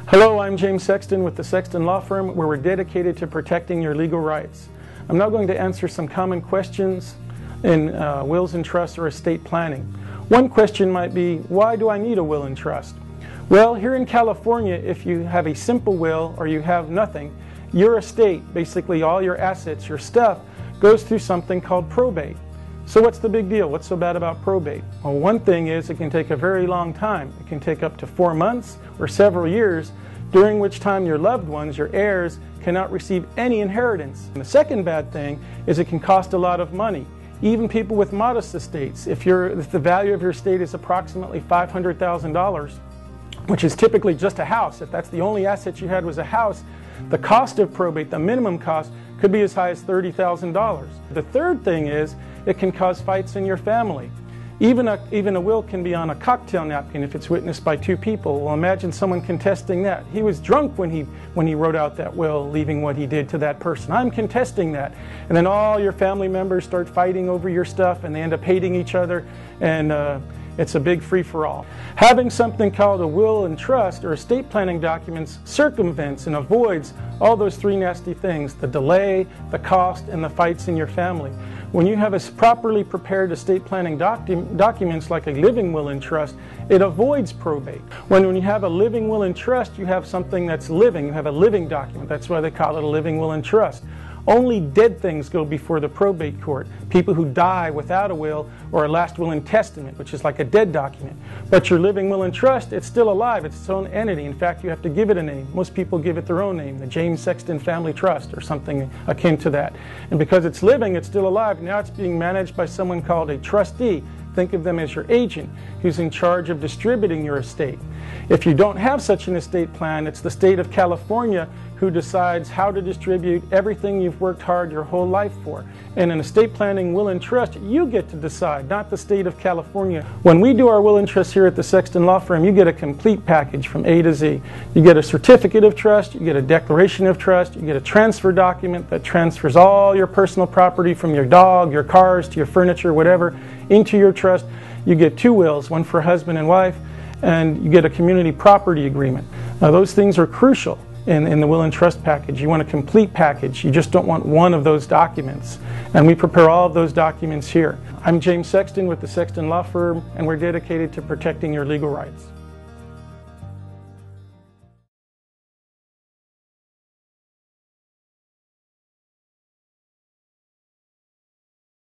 Hello, I'm James Sexton with the Sexton Law Firm, where we're dedicated to protecting your legal rights. I'm now going to answer some common questions in wills and trusts or estate planning. One question might be, why do I need a will and trust? Well, here in California, if you have a simple will or you have nothing, your estate, basically all your assets, your stuff, goes through something called probate. So what's the big deal? What's so bad about probate? Well, one thing is it can take a very long time. It can take up to 4 months or several years, during which time your loved ones, your heirs, cannot receive any inheritance. And the second bad thing is it can cost a lot of money. Even people with modest estates, if the value of your estate is approximately $500,000, which is typically just a house, if that's the only asset you had was a house, the cost of probate, the minimum cost, could be as high as $30,000. The third thing is it can cause fights in your family. Even a will can be on a cocktail napkin if it's witnessed by 2 people. Well, imagine someone contesting that. He was drunk when he wrote out that will, leaving what he did to that person. I'm contesting that. And then all your family members start fighting over your stuff, and they end up hating each other, and it's a big free-for-all. Having something called a will and trust or estate planning documents circumvents and avoids all those 3 nasty things: the delay, the cost, and the fights in your family. When you have a properly prepared estate planning documents like a living will and trust, it avoids probate. When you have a living will and trust, you have something that's living. You have a living document. That's why they call it a living will and trust. Only dead things go before the probate court. People who die without a will or a last will and testament, which is like a dead document. But your living will and trust, it's still alive. It's its own entity. In fact, you have to give it a name. Most people give it their own name, the James Sexton Family Trust or something akin to that. And because it's living, it's still alive. Now it's being managed by someone called a trustee. Think of them as your agent who's in charge of distributing your estate. If you don't have such an estate plan, it's the state of California who decides how to distribute everything you've worked hard your whole life for. And in estate planning, will and trust, you get to decide, not the state of California. When we do our will and trust here at the Sexton Law Firm, you get a complete package from A to Z. You get a certificate of trust, you get a declaration of trust, you get a transfer document that transfers all your personal property from your dog, your cars, to your furniture, whatever, into your trust. You get 2 wills, one for husband and wife, and you get a community property agreement. Now those things are crucial in the will and trust package. You want a complete package. You just don't want one of those documents. And we prepare all of those documents here. I'm James Sexton with the Sexton Law Firm, and we're dedicated to protecting your legal rights.